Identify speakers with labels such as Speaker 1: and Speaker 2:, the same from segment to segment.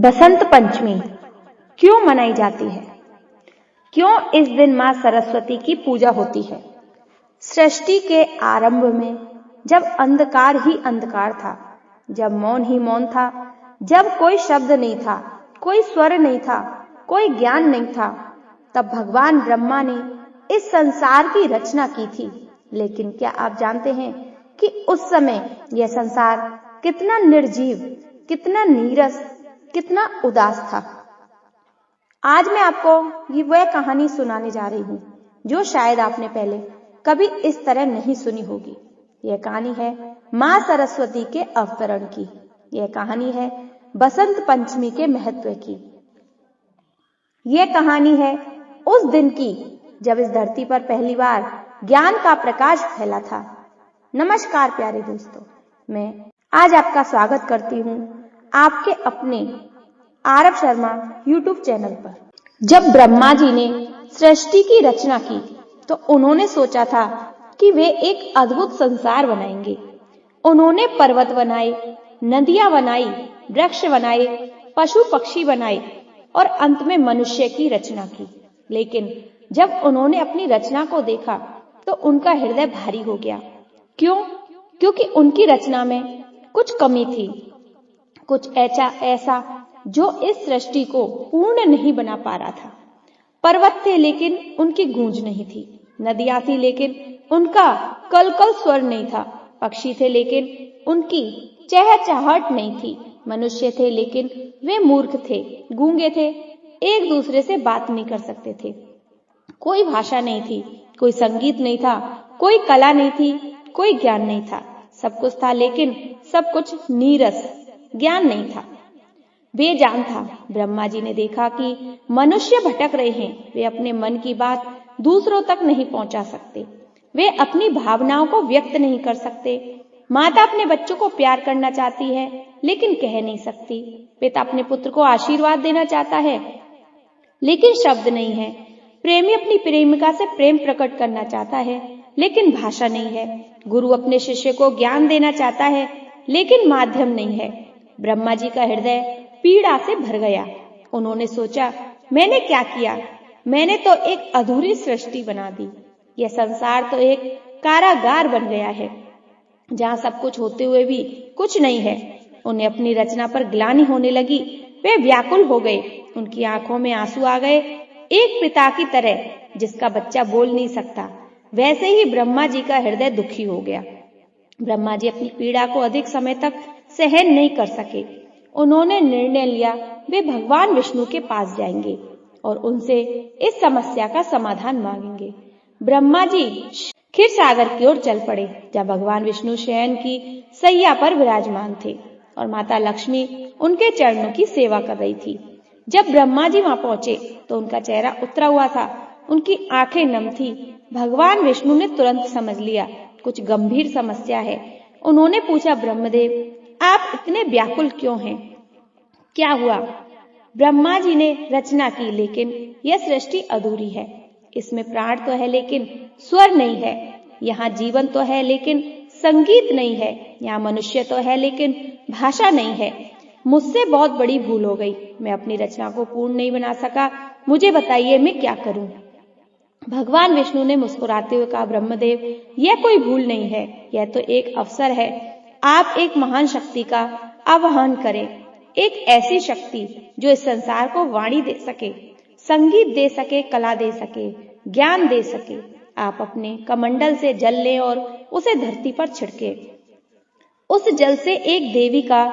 Speaker 1: बसंत पंचमी क्यों मनाई जाती है? क्यों इस दिन मां सरस्वती की पूजा होती है? सृष्टि के आरंभ में जब अंधकार ही अंधकार था, जब मौन ही मौन था, जब कोई शब्द नहीं था, कोई स्वर नहीं था, कोई ज्ञान नहीं था, तब भगवान ब्रह्मा ने इस संसार की रचना की थी। लेकिन क्या आप जानते हैं कि उस समय यह संसार कितना निर्जीव, कितना नीरस, कितना उदास था। आज मैं आपको ये वह कहानी सुनाने जा रही हूँ जो शायद आपने पहले कभी इस तरह नहीं सुनी होगी। यह कहानी है मां सरस्वती के अवतरण की। यह कहानी है बसंत पंचमी के महत्व की। यह कहानी है उस दिन की जब इस धरती पर पहली बार ज्ञान का प्रकाश फैला था। नमस्कार प्यारे दोस्तों, मैं आज आपका स्वागत करती हूँ आपके अपने आरव शर्मा YouTube चैनल पर। जब ब्रह्मा जी ने सृष्टि की रचना की तो उन्होंने सोचा था कि वे एक अद्भुत संसार बनाएंगे। उन्होंने पर्वत बनाए, नदियां बनाई, वृक्ष बनाए, पशु पक्षी बनाए और अंत में मनुष्य की रचना की। लेकिन जब उन्होंने अपनी रचना को देखा तो उनका हृदय भारी हो गया। क्यों? क्योंकि उनकी रचना में कुछ कमी थी, कुछ ऐसा जो इस सृष्टि को पूर्ण नहीं बना पा रहा था। पर्वत थे लेकिन उनकी गूंज नहीं थी, नदियां थी लेकिन उनका कलकल स्वर नहीं था, पक्षी थे लेकिन उनकी चहचहाहट नहीं थी, मनुष्य थे लेकिन वे मूर्ख थे, गूंगे थे, एक दूसरे से बात नहीं कर सकते थे। कोई भाषा नहीं थी, कोई संगीत नहीं था, कोई कला नहीं थी, कोई ज्ञान नहीं था। सब कुछ था लेकिन सब कुछ नीरस, ज्ञान नहीं था, बेजान था। ब्रह्मा जी ने देखा कि मनुष्य भटक रहे हैं, वे अपने मन की बात दूसरों तक नहीं पहुंचा सकते, वे अपनी भावनाओं को व्यक्त नहीं कर सकते। माता अपने बच्चों को प्यार करना चाहती है लेकिन कह नहीं सकती। पिता अपने पुत्र को आशीर्वाद देना चाहता है लेकिन शब्द नहीं है। प्रेमी अपनी प्रेमिका से प्रेम प्रकट करना चाहता है लेकिन भाषा नहीं है। गुरु अपने शिष्य को ज्ञान देना चाहता है लेकिन माध्यम नहीं है। ब्रह्मा जी का हृदय पीड़ा से भर गया। उन्होंने सोचा, मैंने क्या किया? मैंने तो एक अधूरी सृष्टि बना दी। यह संसार तो एक कारागार बन गया है जहाँ सब कुछ होते हुए भी कुछ नहीं है। उन्हें अपनी रचना पर ग्लानि होने लगी। वे व्याकुल हो गए, उनकी आंखों में आंसू आ गए। एक पिता की तरह जिसका बच्चा बोल नहीं सकता, वैसे ही ब्रह्मा जी का हृदय दुखी हो गया। ब्रह्मा जी अपनी पीड़ा को अधिक समय तक सहन नहीं कर सके। उन्होंने निर्णय लिया वे भगवान विष्णु के पास जाएंगे और उनसे इस समस्या का समाधान मांगेंगे। ब्रह्मा जी क्षीर सागर की ओर चल पड़े जहाँ भगवान विष्णु शयन की सैया पर विराजमान थे और माता लक्ष्मी उनके चरणों की सेवा कर रही थी। जब ब्रह्मा जी वहां पहुंचे तो उनका चेहरा उतरा हुआ था, उनकी आंखें नम थी। भगवान विष्णु ने तुरंत समझ लिया कुछ गंभीर समस्या है। उन्होंने पूछा, ब्रह्मदेव आप इतने व्याकुल क्यों हैं? क्या हुआ? ब्रह्मा जी ने रचना की लेकिन यह सृष्टि अधूरी है। इसमें प्राण तो है लेकिन स्वर नहीं है। यहाँ जीवन तो है लेकिन संगीत नहीं है। यहाँ मनुष्य तो है लेकिन भाषा नहीं है। मुझसे बहुत बड़ी भूल हो गई। मैं अपनी रचना को पूर्ण नहीं बना सका। मुझे बताइए मैं क्या करूं? भगवान विष्णु ने मुस्कुराते हुए कहा, ब्रह्मदेव यह कोई भूल नहीं है, यह तो एक अवसर है। आप एक महान शक्ति का आवाहन करें, एक ऐसी शक्ति जो इस संसार को वाणी दे सके, संगीत दे सके, कला दे सके, ज्ञान दे सके। आप अपने कमंडल से जल लें और उसे धरती पर छिड़के। उस जल से एक देवी का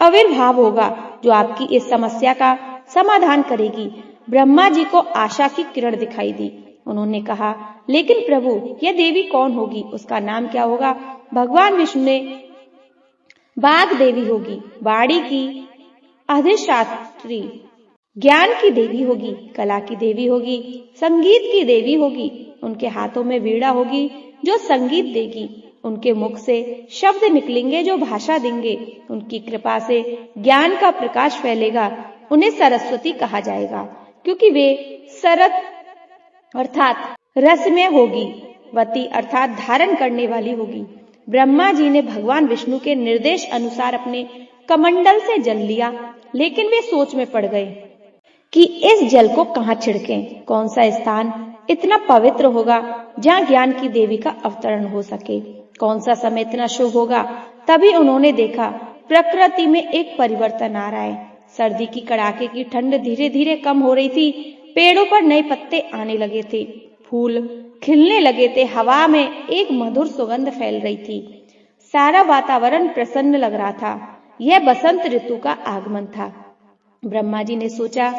Speaker 1: आविर्भाव होगा जो आपकी इस समस्या का समाधान करेगी। ब्रह्मा जी को आशा की किरण दिखाई दी। उन्होंने कहा, लेकिन प्रभु यह देवी कौन होगी? उसका नाम क्या होगा? भगवान विष्णु ने बाघ देवी होगी, वाणी की अधिष्ठात्री, ज्ञान की देवी होगी, कला की देवी होगी, संगीत की देवी होगी। उनके हाथों में वीणा होगी जो संगीत देगी। उनके मुख से शब्द निकलेंगे जो भाषा देंगे। उनकी कृपा से ज्ञान का प्रकाश फैलेगा। उन्हें सरस्वती कहा जाएगा क्योंकि वे सरत अर्थात रस में होगी, वती अर्थात धारण करने वाली होगी। ब्रह्मा जी ने भगवान विष्णु के निर्देश अनुसार अपने कमंडल से जल लिया लेकिन वे सोच में पड़ गए कि इस जल को कहाँ छिड़कें, कौन सा स्थान इतना पवित्र होगा जहाँ ज्ञान की देवी का अवतरण हो सके, कौन सा समय इतना शुभ होगा। तभी उन्होंने देखा प्रकृति में एक परिवर्तन आ रहा है। सर्दी की कड़ाके की ठंड धीरे धीरे कम हो रही थी। पेड़ों पर नए पत्ते आने लगे थे, फूल खिलने लगे थे, हवा में एक मधुर सुगंध फैल रही थी। सारा वातावरण प्रसन्न लग रहा था। यह बसंत ऋतु का आगमन था। ब्रह्मा जी ने सोचा,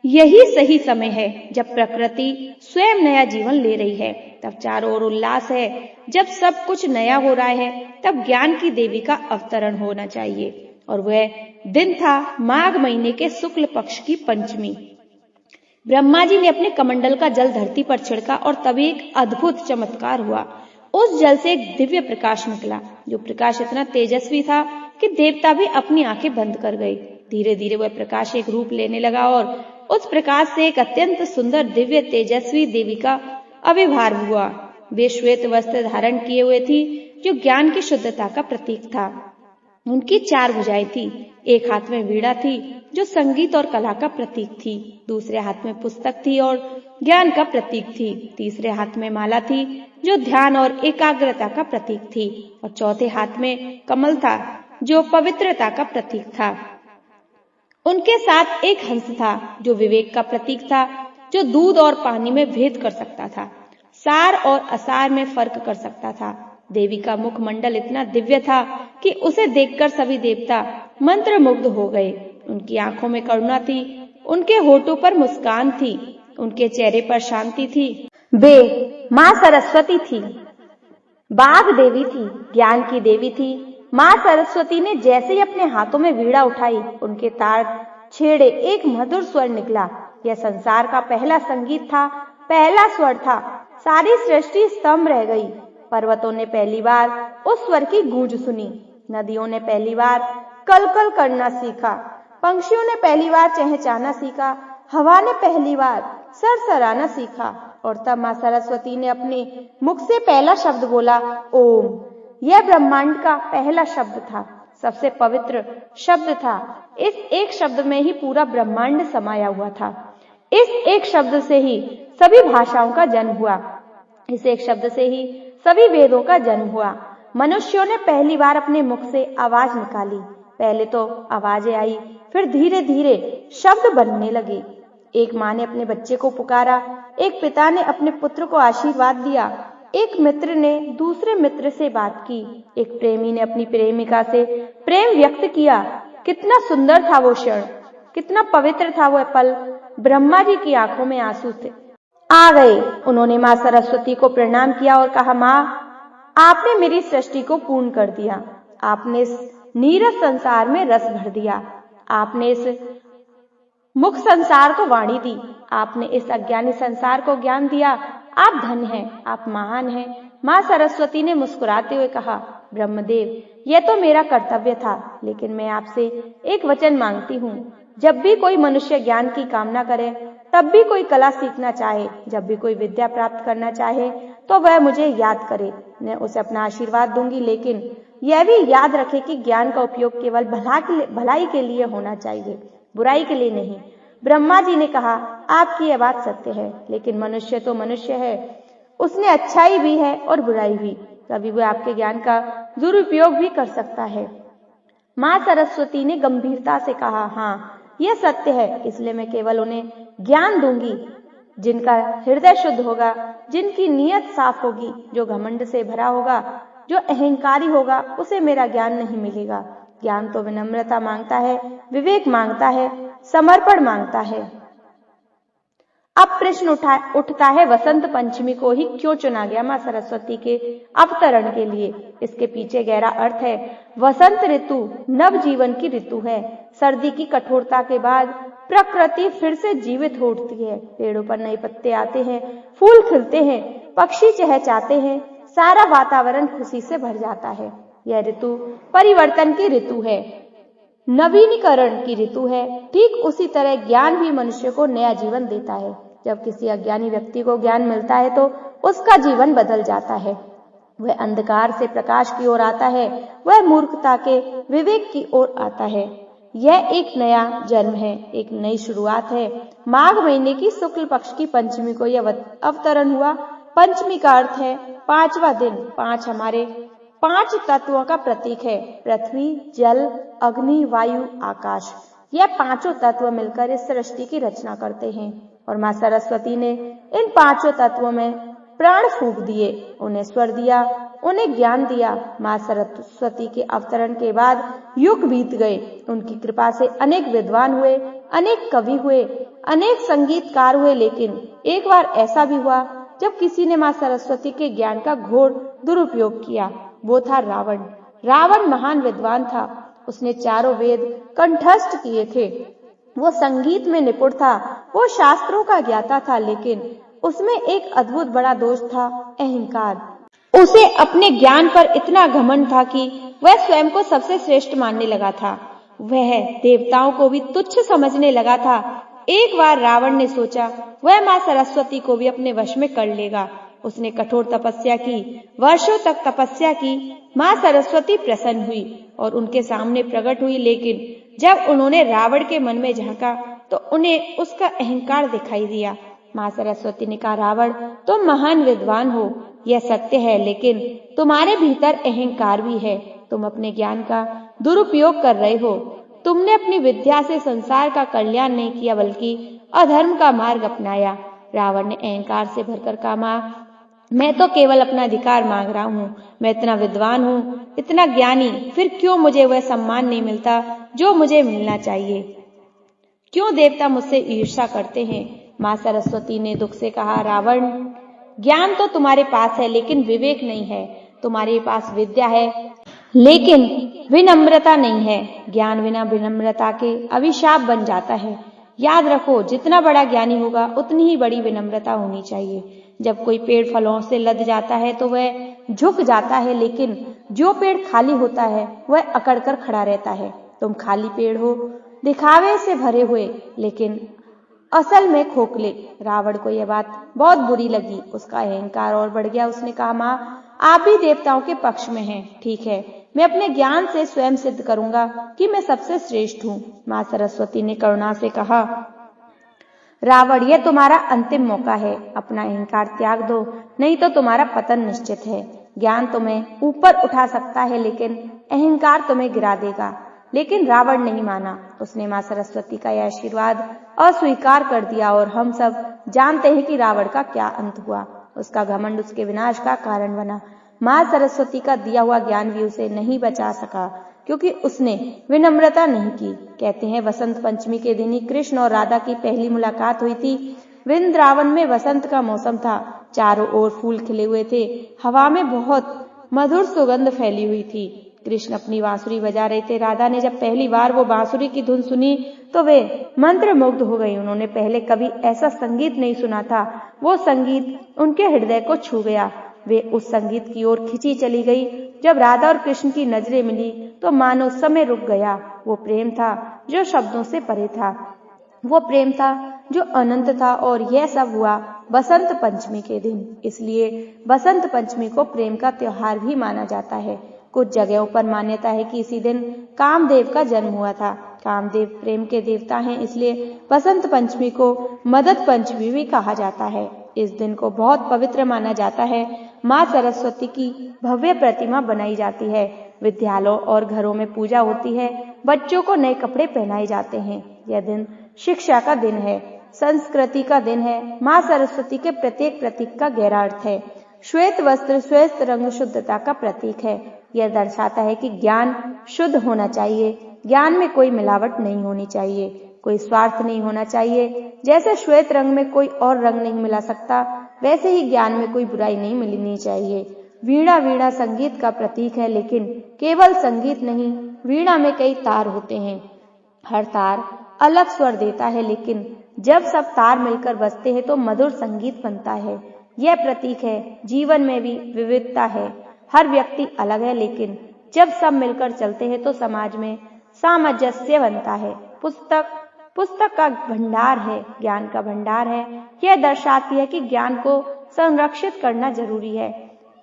Speaker 1: यही सही समय है जब प्रकृति स्वयं नया जीवन ले रही है, तब चारों ओर उल्लास है। जब सब कुछ नया हो रहा है तब ज्ञान की देवी का अवतरण होना चाहिए। और वह दिन था माघ महीने के शुक्ल पक्ष की पंचमी। ब्रह्मा जी ने अपने कमंडल का जल धरती पर छिड़का और तभी एक अद्भुत चमत्कार हुआ। उस जल से एक दिव्य प्रकाश निकला, जो प्रकाश इतना तेजस्वी था कि देवता भी अपनी आंखें बंद कर गए। धीरे धीरे वह प्रकाश एक रूप लेने लगा और उस प्रकाश से एक अत्यंत सुंदर दिव्य तेजस्वी देवी का आविर्भाव हुआ। वे श्वेत वस्त्र धारण किए हुए थी, जो ज्ञान की शुद्धता का प्रतीक था। उनकी 4 भुजाएं थी। एक हाथ में वीणा थी, जो संगीत और कला का प्रतीक थी। दूसरे हाथ में पुस्तक थी और ज्ञान का प्रतीक थी। तीसरे हाथ में माला थी, जो ध्यान और एकाग्रता का प्रतीक थी। और चौथे हाथ में कमल था, जो पवित्रता का प्रतीक था। उनके साथ एक हंस था, जो विवेक का प्रतीक था, जो दूध और पानी में भेद कर सकता था, सार और असार में फर्क कर सकता था। देवी का मुखमंडल इतना दिव्य था कि उसे देखकर सभी देवता मंत्रमुग्ध हो गए। उनकी आंखों में करुणा थी, उनके होठों पर मुस्कान थी, उनके चेहरे पर शांति थी। वे माँ सरस्वती थी, बाघ देवी थी, ज्ञान की देवी थी। माँ सरस्वती ने जैसे ही अपने हाथों में वीणा उठाई, उनके तार छेड़े एक मधुर स्वर निकला। यह संसार का पहला संगीत था, पहला स्वर था। सारी सृष्टि स्तंभ रह गई। पर्वतों ने पहली बार उस स्वर की गूंज सुनी, नदियों ने पहली बार कलकल करना सीखा, पंछियों ने पहली बार चहचहाना सीखा, हवा ने पहली बार सरसराना सीखा। और तब माँ सरस्वती ने अपने मुख से पहला शब्द बोला, ओम। यह ब्रह्मांड का पहला शब्द था, सबसे पवित्र शब्द था। इस एक शब्द में ही पूरा ब्रह्मांड समाया हुआ था। इस एक शब्द से ही सभी भाषाओं का जन्म हुआ। इस एक शब्द से ही सभी वेदों का जन्म हुआ। मनुष्यों ने पहली बार अपने मुख से आवाज निकाली। पहले तो आवाजें आई, फिर धीरे धीरे शब्द बनने लगे। एक माँ ने अपने बच्चे को पुकारा, एक पिता ने अपने पुत्र को आशीर्वाद दिया, एक मित्र ने दूसरे मित्र से बात की, एक प्रेमी ने अपनी प्रेमिका से प्रेम व्यक्त किया। कितना सुंदर था वो क्षण, कितना पवित्र था वह पल। ब्रह्मा जी की आंखों में आंसू थे आ गए। उन्होंने माँ सरस्वती को प्रणाम किया और कहा, माँ, आपने मेरी सृष्टि को पूर्ण कर दिया। आपने इस नीरस संसार में रस भर दिया। आपने इस मुख संसार को वाणी दी। आपने इस अज्ञानी संसार को ज्ञान दिया। आप धन्य हैं, आप महान हैं। माँ सरस्वती ने मुस्कुराते हुए कहा, ब्रह्मदेव, यह तो मेरा कर्तव्य था, लेकिन मैं आपसे एक वचन मांगती हूँ। जब भी कोई मनुष्य ज्ञान की कामना करे, तब भी कोई कला सीखना चाहे, जब भी कोई विद्या प्राप्त करना चाहे, तो वह मुझे याद करे। मैं उसे अपना आशीर्वाद दूंगी, लेकिन यह भी याद रखे कि ज्ञान का उपयोग केवल भलाई के लिए होना चाहिए, बुराई के लिए नहीं। ब्रह्मा जी ने कहा, आपकी यह बात सत्य है, लेकिन मनुष्य तो मनुष्य है, उसने अच्छाई भी है और बुराई भी। कभी वह आपके ज्ञान का दुरुपयोग भी कर सकता है। माँ सरस्वती ने गंभीरता से कहा, हाँ, यह सत्य है, इसलिए मैं केवल उन्हें ज्ञान दूंगी जिनका हृदय शुद्ध होगा, जिनकी नीयत साफ होगी। जो घमंड से भरा होगा, जो अहंकारी होगा, उसे मेरा ज्ञान नहीं मिलेगा। ज्ञान तो विनम्रता मांगता है, विवेक मांगता है, समर्पण मांगता है। अब प्रश्न उठता है, वसंत पंचमी को ही क्यों चुना गया माँ सरस्वती के अवतरण के लिए? इसके पीछे गहरा अर्थ है। वसंत ऋतु नव जीवन की ऋतु है। सर्दी की कठोरता के बाद प्रकृति फिर से जीवित हो उठती है। पेड़ों पर नए पत्ते आते हैं, फूल खिलते हैं, पक्षी चहचहाते हैं, सारा वातावरण खुशी से भर जाता है। यह ऋतु परिवर्तन की ऋतु है, नवीनीकरण की ऋतु है। ठीक उसी तरह ज्ञान भी मनुष्य को नया जीवन देता है। जब किसी अज्ञानी व्यक्ति को ज्ञान मिलता है तो उसका जीवन बदल जाता है। वह अंधकार से प्रकाश की ओर आता है, वह मूर्खता के विवेक की ओर आता है। यह एक नया जन्म है, एक नई शुरुआत है। माघ महीने की शुक्ल पक्ष की पंचमी को यह अवतरण हुआ। पंचमी का अर्थ है पांचवा दिन। पांच हमारे 5 तत्वों का प्रतीक है, पृथ्वी, जल, अग्नि, वायु, आकाश। यह पांचों तत्व मिलकर इस सृष्टि की रचना करते हैं और माँ सरस्वती ने इन पांचों तत्वों में प्राण फूंक दिए, उन्हें स्वर दिया, उन्हें ज्ञान दिया। माँ सरस्वती के अवतरण के बाद युग बीत गए। उनकी कृपा से अनेक विद्वान हुए, अनेक कवि हुए, अनेक संगीतकार हुए, लेकिन एक बार ऐसा भी हुआ जब किसी ने माँ सरस्वती के ज्ञान का घोर दुरुपयोग किया। वो था रावण। रावण महान विद्वान था। उसने चारों वेद कंठस्थ किए थे। वो संगीत में निपुण था, वो शास्त्रों का ज्ञाता था, लेकिन उसमें एक अद्भुत बड़ा दोष था, अहंकार। उसे अपने ज्ञान पर इतना घमंड था कि वह स्वयं को सबसे श्रेष्ठ मानने लगा था। वह देवताओं को भी तुच्छ समझने लगा था। एक बार रावण ने सोचा वह माँ सरस्वती को भी अपने वश में कर लेगा। उसने कठोर तपस्या की, वर्षों तक तपस्या की। माँ सरस्वती प्रसन्न हुई और उनके सामने प्रकट हुई, लेकिन जब उन्होंने रावण के मन में झांका तो उन्हें उसका अहंकार दिखाई दिया। माँ सरस्वती ने कहा, रावण, तुम महान विद्वान हो, यह सत्य है, लेकिन तुम्हारे भीतर अहंकार भी है। तुम अपने ज्ञान का दुरुपयोग कर रहे हो। तुमने अपनी विद्या से संसार का कल्याण नहीं किया, बल्कि अधर्म का मार्ग अपनाया। रावण ने अहंकार से भरकर कहा, माँ, मैं तो केवल अपना अधिकार मांग रहा हूँ। मैं इतना विद्वान हूँ, इतना ज्ञानी, फिर क्यों मुझे वह सम्मान नहीं मिलता जो मुझे मिलना चाहिए? क्यों देवता मुझसे ईर्ष्या करते हैं? माँ सरस्वती ने दुख से कहा, रावण, ज्ञान तो तुम्हारे पास है, लेकिन विवेक नहीं है। तुम्हारे पास विद्या है, लेकिन विनम्रता नहीं है। ज्ञान बिना विनम्रता के अभिशाप बन जाता है। याद रखो, जितना बड़ा ज्ञानी होगा उतनी ही बड़ी विनम्रता होनी चाहिए। जब कोई पेड़ फलों से लद जाता है तो वह झुक जाता है, लेकिन जो पेड़ खाली होता है वह अकड़ कर खड़ा रहता है। तुम खाली पेड़ हो, दिखावे से भरे हुए, लेकिन असल में खोखले। रावण को यह बात बहुत बुरी लगी। उसका अहंकार और बढ़ गया। उसने कहा, माँ, आप भी देवताओं के पक्ष में हैं। ठीक है, मैं अपने ज्ञान से स्वयं सिद्ध करूंगा कि मैं सबसे श्रेष्ठ हूँ। माँ सरस्वती ने करुणा से कहा, रावण, यह तुम्हारा अंतिम मौका है। अपना अहंकार त्याग दो, नहीं तो तुम्हारा पतन निश्चित है। ज्ञान तुम्हें ऊपर उठा सकता है, लेकिन अहंकार तुम्हें गिरा देगा। लेकिन रावण नहीं माना। उसने माँ सरस्वती का यह आशीर्वाद अस्वीकार कर दिया और हम सब जानते हैं कि रावण का क्या अंत हुआ। उसका घमंड उसके विनाश का कारण बना। माँ सरस्वती का दिया हुआ ज्ञान भी उसे नहीं बचा सका, क्योंकि उसने विनम्रता नहीं की। कहते हैं वसंत पंचमी के दिन ही कृष्ण और राधा की पहली मुलाकात हुई थी। वृंदावन में वसंत का मौसम था। चारों ओर फूल खिले हुए थे। हवा में बहुत मधुर सुगंध फैली हुई थी। कृष्ण अपनी बांसुरी बजा रहे थे। राधा ने जब पहली बार वो बांसुरी की धुन सुनी तो वे मंत्रमुग्ध हो गई। उन्होंने पहले कभी ऐसा संगीत नहीं सुना था। वो संगीत उनके हृदय को छू गया। वे उस संगीत की ओर खिंची चली गई। जब राधा और कृष्ण की नजरें मिली तो मानो समय रुक गया। वो प्रेम था जो शब्दों से परे था। वो प्रेम था जो अनंत था। और यह सब हुआ बसंत पंचमी के दिन। इसलिए बसंत पंचमी को प्रेम का त्योहार भी माना जाता है। कुछ जगहों पर मान्यता है कि इसी दिन कामदेव का जन्म हुआ था। कामदेव प्रेम के देवता हैं, इसलिए बसंत पंचमी को मदन पंचमी भी कहा जाता है। इस दिन को बहुत पवित्र माना जाता है। माँ सरस्वती की भव्य प्रतिमा बनाई जाती है। विद्यालयों और घरों में पूजा होती है। बच्चों को नए कपड़े पहनाए जाते हैं। यह दिन शिक्षा का दिन है, संस्कृति का दिन है। माँ सरस्वती के प्रत्येक प्रतीक का गहरा अर्थ है। श्वेत वस्त्र, श्वेत रंग शुद्धता का प्रतीक है। यह दर्शाता है कि ज्ञान शुद्ध होना चाहिए। ज्ञान में कोई मिलावट नहीं होनी चाहिए, कोई स्वार्थ नहीं होना चाहिए। जैसे श्वेत रंग में कोई और रंग नहीं मिला सकता, वैसे ही ज्ञान में कोई बुराई नहीं मिलनी चाहिए। वीणा, वीणा संगीत का प्रतीक है, लेकिन केवल संगीत नहीं, वीणा में कई तार होते हैं। हर तार अलग स्वर देता है, लेकिन जब सब तार मिलकर बजते हैं तो मधुर संगीत बनता है। यह प्रतीक है जीवन में भी विविधता है। हर व्यक्ति अलग है, लेकिन जब सब मिलकर चलते हैं तो समाज में सामंजस्य बनता है। पुस्तक का भंडार है, ज्ञान का भंडार है। यह दर्शाती है कि ज्ञान को संरक्षित करना जरूरी है।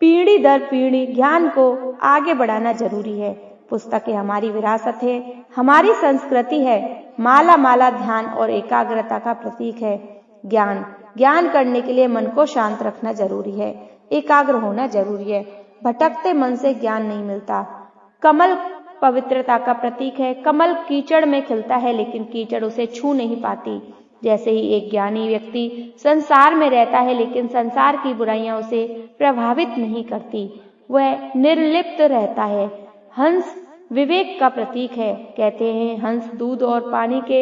Speaker 1: पीढ़ी दर पीढ़ी ज्ञान को आगे बढ़ाना जरूरी है। पुस्तकें हमारी विरासत है, हमारी संस्कृति है। माला माला ध्यान और एकाग्रता का प्रतीक है। ज्ञान करने के लिए मन को शांत रखना जरूरी है, एकाग्र होना जरूरी है। भटकते मन से ज्ञान नहीं मिलता। कमल पवित्रता का प्रतीक है। कमल कीचड़ में खिलता है, लेकिन कीचड़ उसे छू नहीं पाती। जैसे ही एक ज्ञानी व्यक्ति संसार में रहता है, लेकिन संसार की बुराइयां उसे प्रभावित नहीं करती, वह निर्लिप्त रहता है। हंस विवेक का प्रतीक है। कहते हैं हंस दूध और पानी के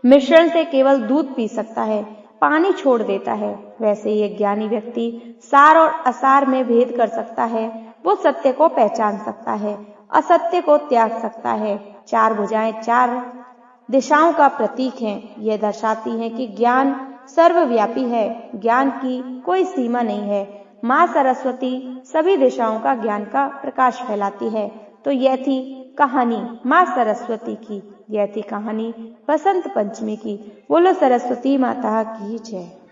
Speaker 1: मिश्रण से केवल दूध पी सकता है, पानी छोड़ देता है। वैसे ही एक ज्ञानी व्यक्ति सार और असार में भेद कर सकता है। वो सत्य को पहचान सकता है, असत्य को त्याग सकता है। चार भुजाएं चार दिशाओं का प्रतीक हैं। यह दर्शाती हैं कि ज्ञान सर्वव्यापी है, ज्ञान की कोई सीमा नहीं है। माँ सरस्वती सभी दिशाओं का ज्ञान का प्रकाश फैलाती है। तो यह थी कहानी माँ सरस्वती की, यह थी कहानी बसंत पंचमी की। बोलो सरस्वती माता की जय।